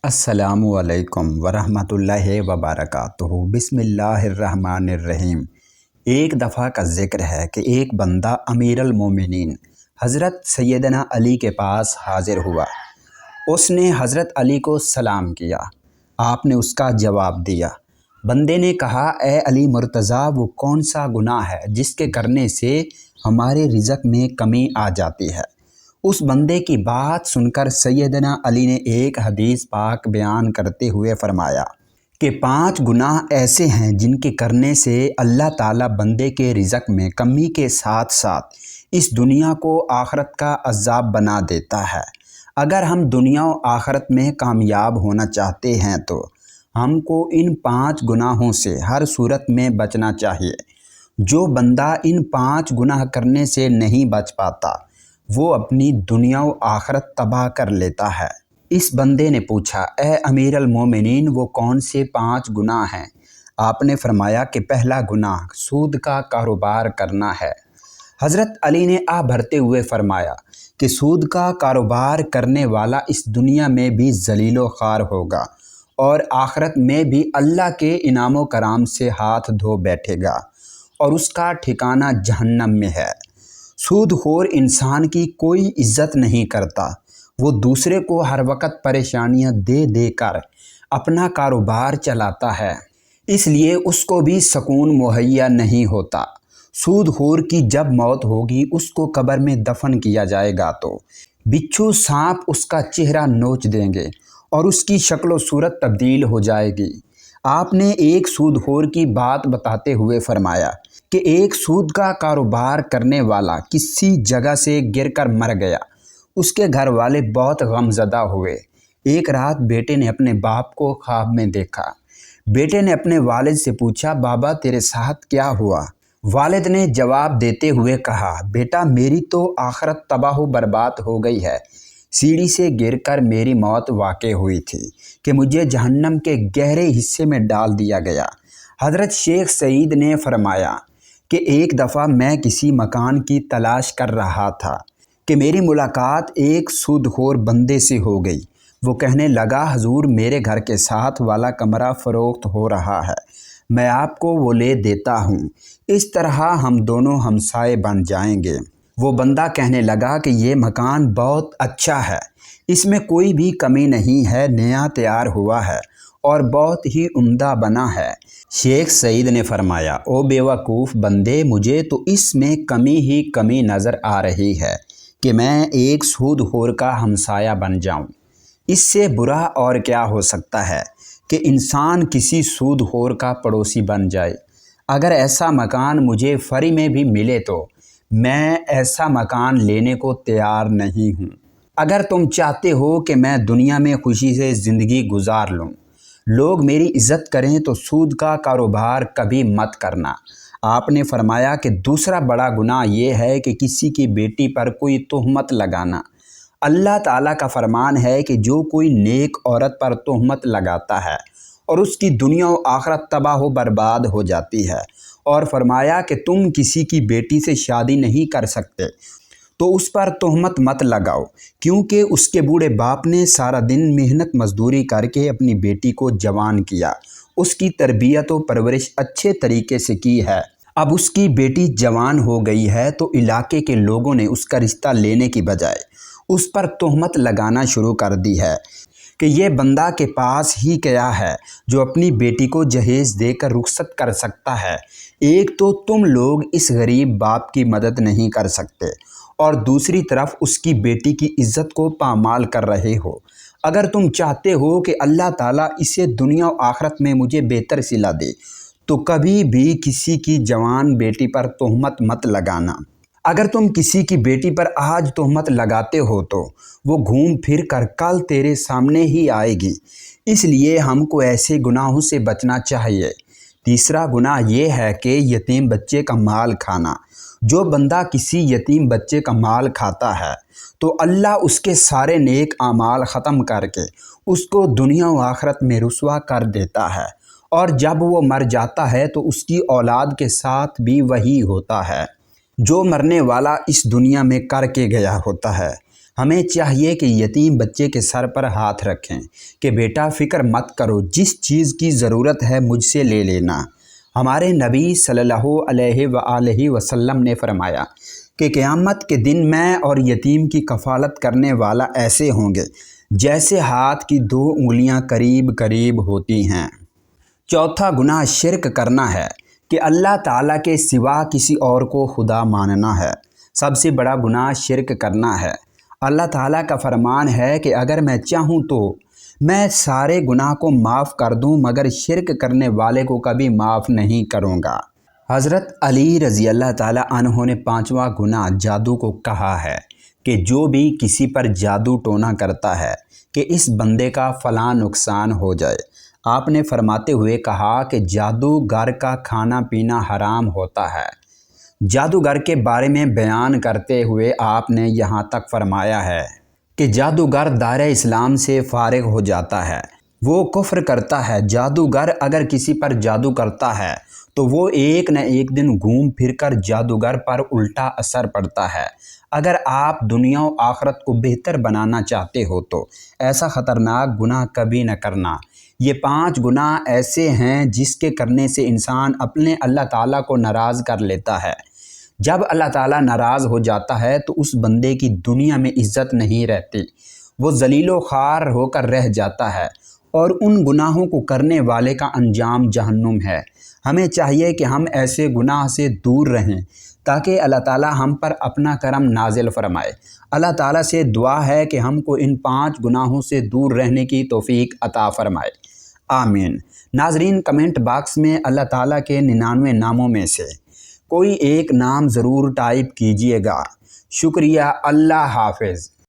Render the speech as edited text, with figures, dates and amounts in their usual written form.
السلام علیکم ورحمۃ اللہ وبرکاتہ۔ بسم اللہ الرحمن الرحیم۔ ایک دفعہ کا ذکر ہے کہ ایک بندہ امیر المومنین حضرت سیدنا علی کے پاس حاضر ہوا۔ اس نے حضرت علی کو سلام کیا۔ آپ نے اس کا جواب دیا۔ بندے نے کہا، اے علی مرتضیٰ، وہ کون سا گناہ ہے جس کے کرنے سے ہمارے رزق میں کمی آ جاتی ہے؟ اس بندے کی بات سن کر سیدنا علی نے ایک حدیث پاک بیان کرتے ہوئے فرمایا کہ 5 گناہ ایسے ہیں جن کے کرنے سے اللہ تعالیٰ بندے کے رزق میں کمی کے ساتھ ساتھ اس دنیا کو آخرت کا عذاب بنا دیتا ہے۔ اگر ہم دنیا و آخرت میں کامیاب ہونا چاہتے ہیں تو ہم کو ان 5 گناہوں سے ہر صورت میں بچنا چاہیے۔ جو بندہ ان 5 گناہ کرنے سے نہیں بچ پاتا وہ اپنی دنیا و آخرت تباہ کر لیتا ہے۔ اس بندے نے پوچھا، اے امیر المومنین، وہ کون سے 5 گناہ ہیں؟ آپ نے فرمایا کہ پہلا گناہ سود کا کاروبار کرنا ہے۔ حضرت علی نے آہ بھرتے ہوئے فرمایا کہ سود کا کاروبار کرنے والا اس دنیا میں بھی ذلیل و خوار ہوگا اور آخرت میں بھی اللہ کے انعام و کرام سے ہاتھ دھو بیٹھے گا اور اس کا ٹھکانہ جہنم میں ہے۔ سود خور انسان کی کوئی عزت نہیں کرتا۔ وہ دوسرے کو ہر وقت پریشانیاں دے دے کر اپنا کاروبار چلاتا ہے، اس لیے اس کو بھی سکون مہیا نہیں ہوتا۔ سود خور کی جب موت ہوگی اس کو قبر میں دفن کیا جائے گا تو بچھو سانپ اس کا چہرہ نوچ دیں گے اور اس کی شکل و صورت تبدیل ہو جائے گی۔ آپ نے ایک سود خور کی بات بتاتے ہوئے فرمایا کہ ایک سود کا کاروبار کرنے والا کسی جگہ سے گر کر مر گیا۔ اس کے گھر والے بہت غم زدہ ہوئے۔ ایک رات بیٹے نے اپنے باپ کو خواب میں دیکھا۔ بیٹے نے اپنے والد سے پوچھا، بابا تیرے ساتھ کیا ہوا؟ والد نے جواب دیتے ہوئے کہا، بیٹا میری تو آخرت تباہ و برباد ہو گئی ہے۔ سیڑھی سے گر کر میری موت واقع ہوئی تھی کہ مجھے جہنم کے گہرے حصے میں ڈال دیا گیا۔ حضرت شیخ سعید نے فرمایا کہ ایک دفعہ میں کسی مکان کی تلاش کر رہا تھا کہ میری ملاقات ایک سود خور بندے سے ہو گئی۔ وہ کہنے لگا، حضور میرے گھر کے ساتھ والا کمرہ فروخت ہو رہا ہے، میں آپ کو وہ لے دیتا ہوں، اس طرح ہم دونوں ہمسائے بن جائیں گے۔ وہ بندہ کہنے لگا کہ یہ مکان بہت اچھا ہے، اس میں کوئی بھی کمی نہیں ہے، نیا تیار ہوا ہے اور بہت ہی عمدہ بنا ہے۔ شیخ سعید نے فرمایا، او بے وقوف بندے، مجھے تو اس میں کمی ہی کمی نظر آ رہی ہے کہ میں ایک سود خور کا ہمسایہ بن جاؤں۔ اس سے برا اور کیا ہو سکتا ہے کہ انسان کسی سود خور کا پڑوسی بن جائے۔ اگر ایسا مکان مجھے فری میں بھی ملے تو میں ایسا مکان لینے کو تیار نہیں ہوں۔ اگر تم چاہتے ہو کہ میں دنیا میں خوشی سے زندگی گزار لوں، لوگ میری عزت کریں تو سود کا کاروبار کبھی مت کرنا۔ آپ نے فرمایا کہ دوسرا بڑا گناہ یہ ہے کہ کسی کی بیٹی پر کوئی تہمت لگانا۔ اللہ تعالیٰ کا فرمان ہے کہ جو کوئی نیک عورت پر تہمت لگاتا ہے اور اس کی دنیا و آخرت تباہ و برباد ہو جاتی ہے، اور فرمایا کہ تم کسی کی بیٹی سے شادی نہیں کر سکتے تو اس پر تہمت مت لگاؤ، کیونکہ اس کے بوڑھے باپ نے سارا دن محنت مزدوری کر کے اپنی بیٹی کو جوان کیا، اس کی تربیت و پرورش اچھے طریقے سے کی ہے۔ اب اس کی بیٹی جوان ہو گئی ہے تو علاقے کے لوگوں نے اس کا رشتہ لینے کی بجائے اس پر تہمت لگانا شروع کر دی ہے کہ یہ بندہ کے پاس ہی کیا ہے جو اپنی بیٹی کو جہیز دے کر رخصت کر سکتا ہے۔ ایک تو تم لوگ اس غریب باپ کی مدد نہیں کر سکتے اور دوسری طرف اس کی بیٹی کی عزت کو پامال کر رہے ہو۔ اگر تم چاہتے ہو کہ اللہ تعالیٰ اسے دنیا و آخرت میں مجھے بہتر صلہ دے تو کبھی بھی کسی کی جوان بیٹی پر تہمت مت لگانا۔ اگر تم کسی کی بیٹی پر آج تہمت لگاتے ہو تو وہ گھوم پھر کر کل تیرے سامنے ہی آئے گی، اس لیے ہم کو ایسے گناہوں سے بچنا چاہیے۔ تیسرا گناہ یہ ہے کہ یتیم بچے کا مال کھانا۔ جو بندہ کسی یتیم بچے کا مال کھاتا ہے تو اللہ اس کے سارے نیک اعمال ختم کر کے اس کو دنیا و آخرت میں رسوا کر دیتا ہے، اور جب وہ مر جاتا ہے تو اس کی اولاد کے ساتھ بھی وہی ہوتا ہے جو مرنے والا اس دنیا میں کر کے گیا ہوتا ہے۔ ہمیں چاہیے کہ یتیم بچے کے سر پر ہاتھ رکھیں کہ بیٹا فکر مت کرو، جس چیز کی ضرورت ہے مجھ سے لے لینا۔ ہمارے نبی صلی اللہ علیہ وآلہ وسلم نے فرمایا کہ قیامت کے دن میں اور یتیم کی کفالت کرنے والا ایسے ہوں گے جیسے ہاتھ کی 2 انگلیاں قریب قریب ہوتی ہیں۔ چوتھا گناہ شرک کرنا ہے کہ اللہ تعالیٰ کے سوا کسی اور کو خدا ماننا ہے۔ سب سے بڑا گناہ شرک کرنا ہے۔ اللہ تعالیٰ کا فرمان ہے کہ اگر میں چاہوں تو میں سارے گناہ کو معاف کر دوں، مگر شرک کرنے والے کو کبھی معاف نہیں کروں گا۔ حضرت علی رضی اللہ تعالیٰ عنہ نے 5واں گناہ جادو کو کہا ہے کہ جو بھی کسی پر جادو ٹونا کرتا ہے کہ اس بندے کا فلاں نقصان ہو جائے۔ آپ نے فرماتے ہوئے کہا کہ جادوگر کا کھانا پینا حرام ہوتا ہے۔ جادوگر کے بارے میں بیان کرتے ہوئے آپ نے یہاں تک فرمایا ہے کہ جادوگر دائرہ اسلام سے فارغ ہو جاتا ہے، وہ کفر کرتا ہے۔ جادوگر اگر کسی پر جادو کرتا ہے تو وہ ایک نہ ایک دن گھوم پھر کر جادوگر پر الٹا اثر پڑتا ہے۔ اگر آپ دنیا و آخرت کو بہتر بنانا چاہتے ہو تو ایسا خطرناک گناہ کبھی نہ کرنا۔ یہ 5 گناہ ایسے ہیں جس کے کرنے سے انسان اپنے اللہ تعالیٰ کو ناراض کر لیتا ہے۔ جب اللہ تعالیٰ ناراض ہو جاتا ہے تو اس بندے کی دنیا میں عزت نہیں رہتی، وہ ذلیل و خوار ہو کر رہ جاتا ہے، اور ان گناہوں کو کرنے والے کا انجام جہنم ہے۔ ہمیں چاہیے کہ ہم ایسے گناہ سے دور رہیں تاکہ اللہ تعالیٰ ہم پر اپنا کرم نازل فرمائے۔ اللہ تعالیٰ سے دعا ہے کہ ہم کو ان 5 گناہوں سے دور رہنے کی توفیق عطا فرمائے، آمین۔ ناظرین، کمنٹ باکس میں اللہ تعالیٰ کے 99 ناموں میں سے کوئی ایک نام ضرور ٹائپ کیجئے گا۔ شکریہ، اللہ حافظ۔